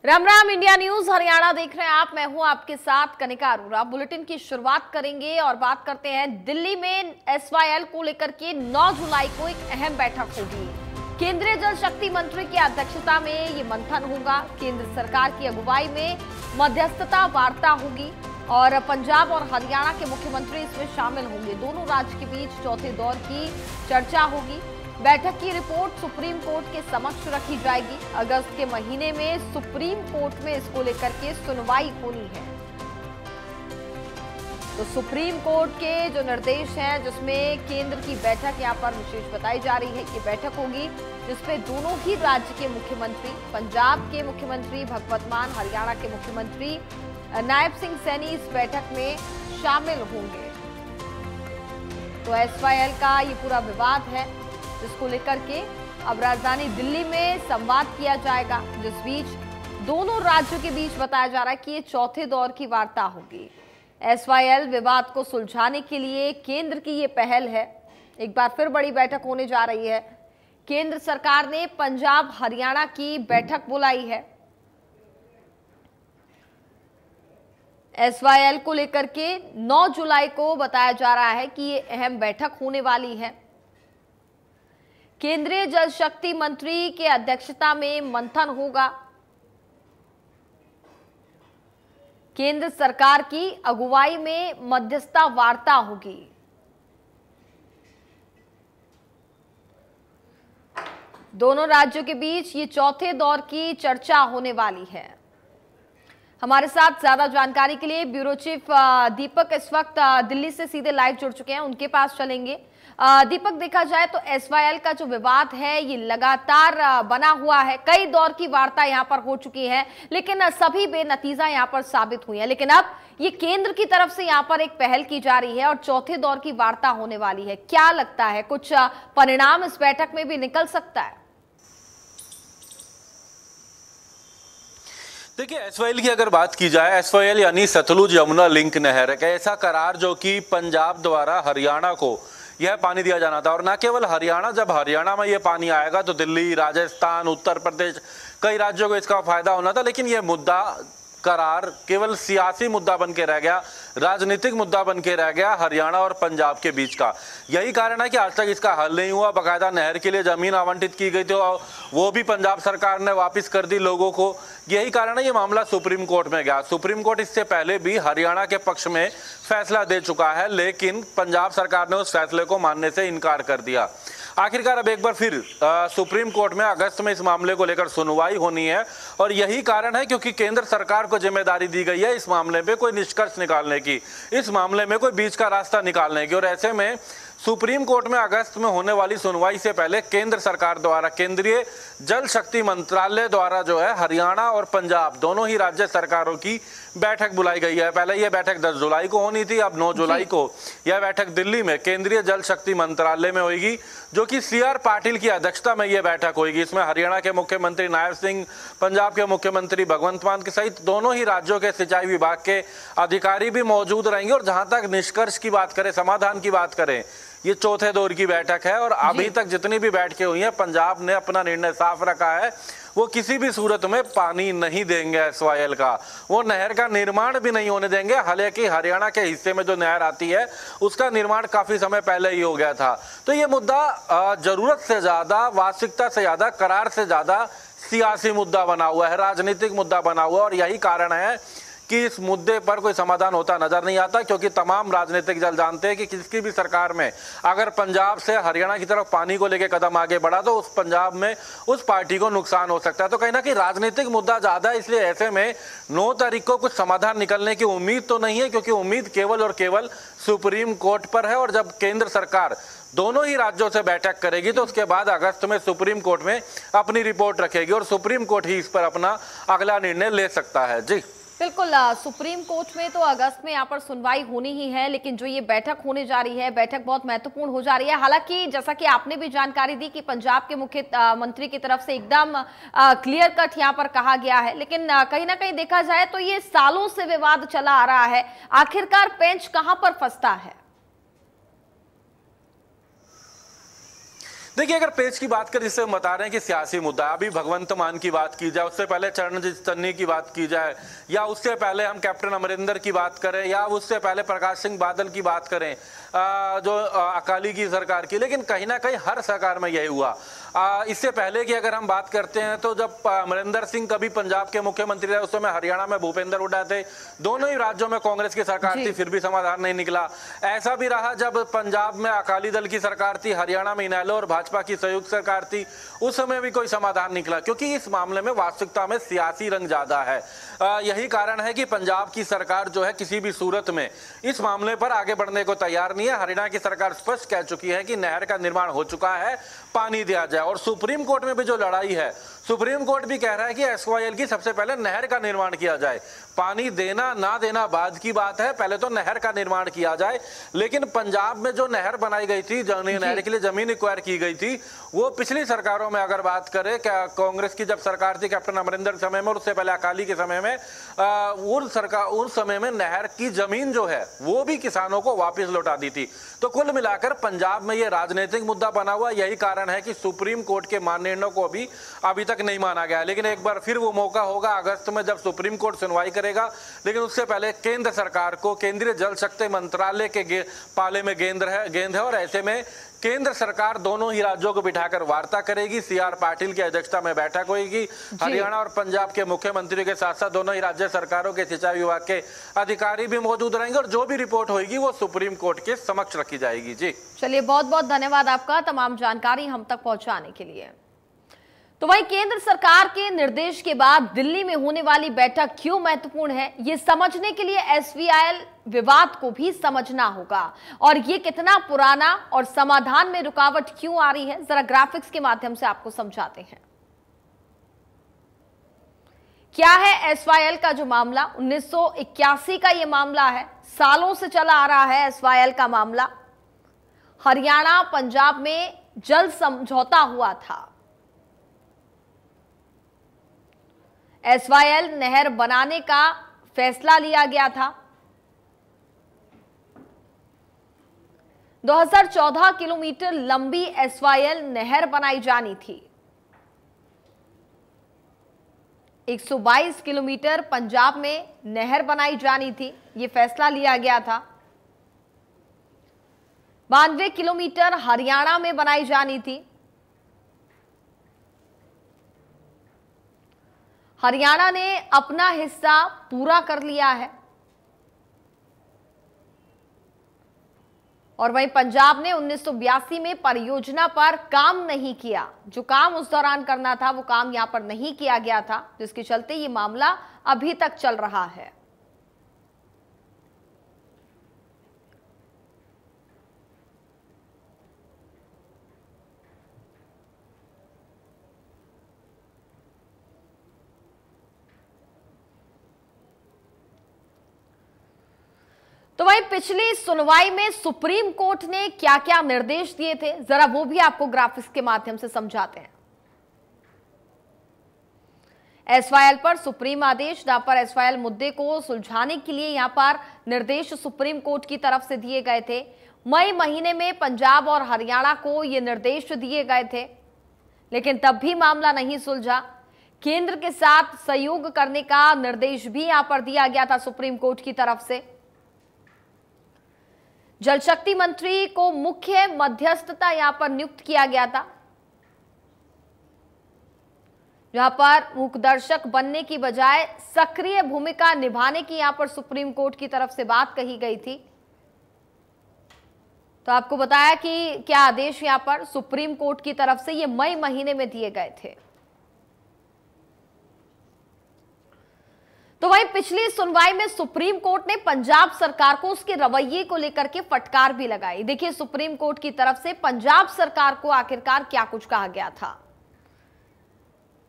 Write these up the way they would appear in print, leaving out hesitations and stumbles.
Ram Ram, India news Haryana देख रहे हैं आप। मैं हूं आपके साथ कनिका अरोड़ा। बुलेटिन की शुरुआत करेंगे और बात करते हैं दिल्ली में एसवाईएल को लेकर के 9 जुलाई को एक अहम बैठक होगी। केंद्रीय जल शक्ति मंत्री की अध्यक्षता में ये मंथन होगा। केंद्र सरकार की अगुवाई में मध्यस्थता वार्ता होगी और पंजाब और हरियाणा के मुख्यमंत्री इसमें शामिल होंगे। दोनों राज्य के बीच चौथे दौर की चर्चा होगी। बैठक की रिपोर्ट सुप्रीम कोर्ट के समक्ष रखी जाएगी। अगस्त के महीने में सुप्रीम कोर्ट में इसको लेकर के सुनवाई होनी है। तो सुप्रीम कोर्ट के जो निर्देश हैं, जिसमें केंद्र की बैठक यहां पर विशेष बताई जा रही है कि बैठक होगी जिसपे दोनों ही राज्य के मुख्यमंत्री, पंजाब के मुख्यमंत्री भगवत मान, हरियाणा के मुख्यमंत्री नायब सिंह सैनी इस बैठक में शामिल होंगे। तो एसवाईएल का ये पूरा विवाद है जिसको लेकर के अब राजधानी दिल्ली में संवाद किया जाएगा, जिस बीच दोनों राज्यों के बीच बताया जा रहा है कि ये चौथे दौर की वार्ता होगी। एसवाईएल विवाद को सुलझाने के लिए केंद्र की ये पहल है। एक बार फिर बड़ी बैठक होने जा रही है। केंद्र सरकार ने पंजाब हरियाणा की बैठक बुलाई है। एसवाईएल को लेकर के 9 जुलाई को बताया जा रहा है कि ये अहम बैठक होने वाली है। केंद्रीय जल शक्ति मंत्री के अध्यक्षता में मंथन होगा। केंद्र सरकार की अगुवाई में मध्यस्थता वार्ता होगी। दोनों राज्यों के बीच ये चौथे दौर की चर्चा होने वाली है। हमारे साथ ज्यादा जानकारी के लिए ब्यूरो चीफ दीपक इस वक्त दिल्ली से सीधे लाइव जुड़ चुके हैं, उनके पास चलेंगे। दीपक, देखा जाए तो एसवाईएल का जो विवाद है ये लगातार बना हुआ है। कई दौर की वार्ता यहां पर हो चुकी है लेकिन सभी बेनतीजा यहां पर साबित हुई है। लेकिन अब ये केंद्र की तरफ से यहां पर एक पहल की जा रही है और चौथे दौर की वार्ता होने वाली है। क्या लगता है, कुछ परिणाम इस बैठक में भी निकल सकता है? देखिए, एसवाईएल की अगर बात की जाए, एसवाईएल यानी सतलुज यमुना लिंक नहर, एक ऐसा करार जो कि पंजाब द्वारा हरियाणा को यह पानी दिया जाना था। और न केवल हरियाणा, जब हरियाणा में यह पानी आएगा तो दिल्ली, राजस्थान, उत्तर प्रदेश, कई राज्यों को इसका फायदा होना था। लेकिन यह मुद्दा, करार केवल सियासी मुद्दा बन के रह गया, राजनीतिक मुद्दा बन के रह गया हरियाणा और पंजाब के बीच का। यही कारण है कि आज तक इसका हल नहीं हुआ। बाकायदा नहर के लिए जमीन आवंटित की गई थी और वो भी पंजाब सरकार ने वापस कर दी लोगों को। यही कारण है ये मामला सुप्रीम कोर्ट में गया। सुप्रीम कोर्ट इससे पहले भी हरियाणा के पक्ष में फैसला दे चुका है, लेकिन पंजाब सरकार ने उस फैसले को मानने से इनकार कर दिया। आखिरकार अब एक बार फिर सुप्रीम कोर्ट में अगस्त में इस मामले को लेकर सुनवाई होनी है और यही कारण है क्योंकि केंद्र सरकार को जिम्मेदारी दी गई है इस मामले में कोई निष्कर्ष निकालने की, इस मामले में कोई बीच का रास्ता निकालने की। और ऐसे में सुप्रीम कोर्ट में अगस्त में होने वाली सुनवाई से पहले केंद्र सरकार द्वारा, केंद्रीय जल शक्ति मंत्रालय द्वारा जो है हरियाणा और पंजाब दोनों ही राज्य सरकारों की बैठक बुलाई गई है। पहले यह बैठक 10 जुलाई को होनी थी, अब 9 जुलाई को यह बैठक दिल्ली में केंद्रीय जल शक्ति मंत्रालय में होगी, जो कि सीआर पाटिल की अध्यक्षता में यह बैठक होगी। इसमें हरियाणा के मुख्यमंत्री नायब सिंह, पंजाब के मुख्यमंत्री भगवंत मान के सहित दोनों ही राज्यों के सिंचाई विभाग के अधिकारी भी मौजूद रहेंगे। और जहां तक निष्कर्ष की बात करें, समाधान की बात करें, ये चौथे दौर की बैठक है और अभी तक जितनी भी बैठकें हुई हैं, पंजाब ने अपना निर्णय साफ रखा है, वो किसी भी सूरत में पानी नहीं देंगे एसवाईएल का, वो नहर का निर्माण भी नहीं होने देंगे। हालांकि हरियाणा के हिस्से में जो नहर आती है उसका निर्माण काफी समय पहले ही हो गया था। तो ये मुद्दा जरूरत से ज्यादा, वास्तविकता से ज्यादा, करार से ज्यादा सियासी मुद्दा बना हुआ है, राजनीतिक मुद्दा बना हुआ है। और यही कारण है कि इस मुद्दे पर कोई समाधान होता नजर नहीं आता, क्योंकि तमाम राजनीतिक दल जानते हैं कि किसी भी सरकार में अगर पंजाब से हरियाणा की तरफ पानी को लेकर कदम आगे बढ़ा तो उस पंजाब में उस पार्टी को नुकसान हो सकता है। तो कहीं ना कहीं राजनीतिक मुद्दा ज्यादा है, इसलिए ऐसे में 9 तारीख को कुछ समाधान निकलने की उम्मीद तो नहीं है, क्योंकि उम्मीद केवल और केवल सुप्रीम कोर्ट पर है। और जब केंद्र सरकार दोनों ही राज्यों से बैठक करेगी तो उसके बाद अगस्त में सुप्रीम कोर्ट में अपनी रिपोर्ट रखेगी और सुप्रीम कोर्ट ही इस पर अपना अगला निर्णय ले सकता है। जी बिल्कुल, सुप्रीम कोर्ट में तो अगस्त में यहाँ पर सुनवाई होनी ही है, लेकिन जो ये बैठक होने जा रही है, बैठक बहुत महत्वपूर्ण हो जा रही है। हालांकि जैसा कि आपने भी जानकारी दी कि पंजाब के मुख्यमंत्री की तरफ से एकदम क्लियर कट यहाँ पर कहा गया है, लेकिन कहीं ना कहीं देखा जाए तो ये सालों से विवाद चला आ रहा है। आखिरकार पेंच कहाँ पर फंसता है? देखिए, अगर पेज की बात करें, जिससे हम बता रहे हैं कि सियासी मुद्दा, अभी भगवंत मान की बात की जाए, उससे पहले चरणजीत चन्नी की बात की जाए, या उससे पहले हम कैप्टन अमरिंदर की बात करें, या उससे पहले प्रकाश सिंह बादल की बात करें, जो अकाली की सरकार की, लेकिन कहीं ना कहीं हर सरकार में यही हुआ। इससे पहले की अगर हम बात करते हैं तो जब अमरिंदर सिंह कभी पंजाब के मुख्यमंत्री रहे, उस समय हरियाणा में भूपेंद्र हुड्डा थे, दोनों ही राज्यों में कांग्रेस की सरकार थी, फिर भी समाधान नहीं निकला। ऐसा भी रहा जब पंजाब में अकाली दल की सरकार थी, हरियाणा में इनेलो और भाजपा की संयुक्त सरकार थी, उस समय भी कोई समाधान निकला, क्योंकि इस मामले में वास्तविकता में सियासी रंग ज्यादा है। यही कारण है कि पंजाब की सरकार जो है किसी भी सूरत में इस मामले पर आगे बढ़ने को तैयार नहीं है। हरियाणा की सरकार स्पष्ट कह चुकी है कि नहर का निर्माण हो चुका है, पानी दिया जाए। और सुप्रीम कोर्ट में भी जो लड़ाई है, सुप्रीम कोर्ट भी कह रहा है कि एसवाईएल की सबसे पहले नहर का निर्माण किया जाए। पानी देना ना देना बाद की बात है, पहले तो नहर का निर्माण किया जाए। लेकिन पंजाब में जो नहर बनाई गई थी, नहर के लिए जमीन एक्वायर की गई थी, वो पिछली सरकारों में अगर बात करें, कांग्रेस की जब सरकार थी कैप्टन अमरिंदर के समय में, और उससे पहले अकाली के समय में, उन समय में नहर की जमीन जो है वो भी किसानों को वापस लौटा दी थी। तो कुल मिलाकर पंजाब में ये राजनीतिक मुद्दा बना हुआ। यही कारण है कि सुप्रीम कोर्ट के निर्णय को अभी तक नहीं माना गया। लेकिन एक बार फिर वो मौका होगा अगस्त में जब सुप्रीम कोर्ट सुनवाई करेगा। लेकिन उससे पहले केंद्र सरकार को केंद्रीय जल शक्ति मंत्रालय के पाले में गेंद है और ऐसे में केंद्र सरकार दोनों ही राज्यों को बिठाकर वार्ता करेगी। सीआर पाटिल की अध्यक्षता में बैठक होगी। हरियाणा और पंजाब के मुख्यमंत्री के साथ साथ दोनों ही राज्य सरकारों के सिंचाई विभाग के अधिकारी भी मौजूद रहेंगे और जो भी रिपोर्ट होगी वो सुप्रीम कोर्ट के समक्ष रखी जाएगी। जी चलिए, बहुत बहुत धन्यवाद आपका तमाम जानकारी हम तक पहुंचाने के लिए। तो वहीं केंद्र सरकार के निर्देश के बाद दिल्ली में होने वाली बैठक क्यों महत्वपूर्ण है, ये समझने के लिए एसवाईएल विवाद को भी समझना होगा और ये कितना पुराना और समाधान में रुकावट क्यों आ रही है, जरा ग्राफिक्स के माध्यम से आपको समझाते हैं। क्या है एसवाईएल का जो मामला, 1981 का ये मामला है, सालों से चला आ रहा है एसवाईएल का मामला। हरियाणा पंजाब में जल समझौता हुआ था। एसवाईएल नहर बनाने का फैसला लिया गया था। 2014 किलोमीटर लंबी एसवाईएल नहर बनाई जानी थी। 122 किलोमीटर पंजाब में नहर बनाई जानी थी, यह फैसला लिया गया था। 92 किलोमीटर हरियाणा में बनाई जानी थी। हरियाणा ने अपना हिस्सा पूरा कर लिया है और वहीं पंजाब ने 1982 में परियोजना पर काम नहीं किया। जो काम उस दौरान करना था वो काम यहां पर नहीं किया गया था, जिसके चलते ये मामला अभी तक चल रहा है। तो वहीं पिछली सुनवाई में सुप्रीम कोर्ट ने क्या क्या निर्देश दिए थे, जरा वो भी आपको ग्राफिक्स के माध्यम से समझाते हैं। एसवाईएल पर सुप्रीम आदेश, जहां पर एसवाईएल मुद्दे को सुलझाने के लिए यहां पर निर्देश सुप्रीम कोर्ट की तरफ से दिए गए थे। मई महीने में पंजाब और हरियाणा को ये निर्देश दिए गए थे, लेकिन तब भी मामला नहीं सुलझा। केंद्र के साथ सहयोग करने का निर्देश भी यहां पर दिया गया था सुप्रीम कोर्ट की तरफ से। जल शक्ति मंत्री को मुख्य मध्यस्थता यहां पर नियुक्त किया गया था, जहां पर मूकदर्शक बनने की बजाय सक्रिय भूमिका निभाने की यहां पर सुप्रीम कोर्ट की तरफ से बात कही गई थी। तो आपको बताया कि क्या आदेश यहां पर सुप्रीम कोर्ट की तरफ से ये मई महीने में दिए गए थे। तो वहीं पिछली सुनवाई में सुप्रीम कोर्ट ने पंजाब सरकार को उसके रवैये को लेकर के फटकार भी लगाई। देखिए, सुप्रीम कोर्ट की तरफ से पंजाब सरकार को आखिरकार क्या कुछ कहा गया था।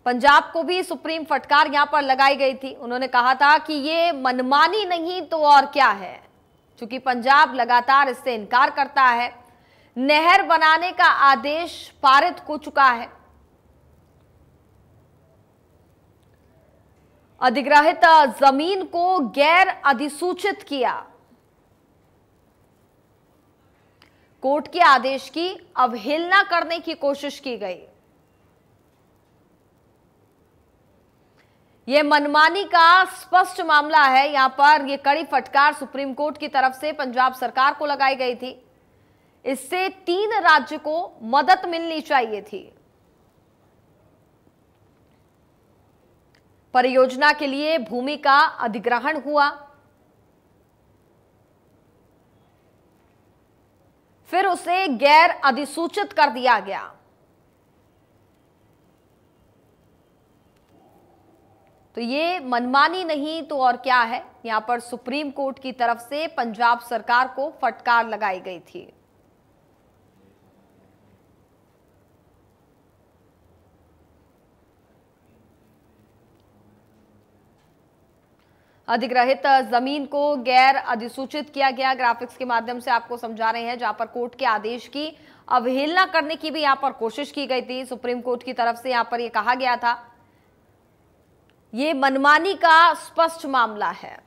पंजाब को भी सुप्रीम फटकार यहां पर लगाई गई थी। उन्होंने कहा था कि ये मनमानी नहीं तो और क्या है, क्योंकि पंजाब लगातार इससे इनकार करता है। नहर बनाने का आदेश पारित हो चुका है। अधिग्रहित जमीन को गैर अधिसूचित किया। कोर्ट के आदेश की अवहेलना करने की कोशिश की गई। यह मनमानी का स्पष्ट मामला है। यहां पर यह कड़ी फटकार सुप्रीम कोर्ट की तरफ से पंजाब सरकार को लगाई गई थी। इससे 3 राज्य को मदद मिलनी चाहिए थी। परियोजना के लिए भूमि का अधिग्रहण हुआ, फिर उसे गैर अधिसूचित कर दिया गया। तो ये मनमानी नहीं तो और क्या है। यहां पर सुप्रीम कोर्ट की तरफ से पंजाब सरकार को फटकार लगाई गई थी। अधिग्रहित जमीन को गैर अधिसूचित किया गया। ग्राफिक्स के माध्यम से आपको समझा रहे हैं, जहां पर कोर्ट के आदेश की अवहेलना करने की भी यहां पर कोशिश की गई थी। सुप्रीम कोर्ट की तरफ से यहां पर यह कहा गया था, ये मनमानी का स्पष्ट मामला है।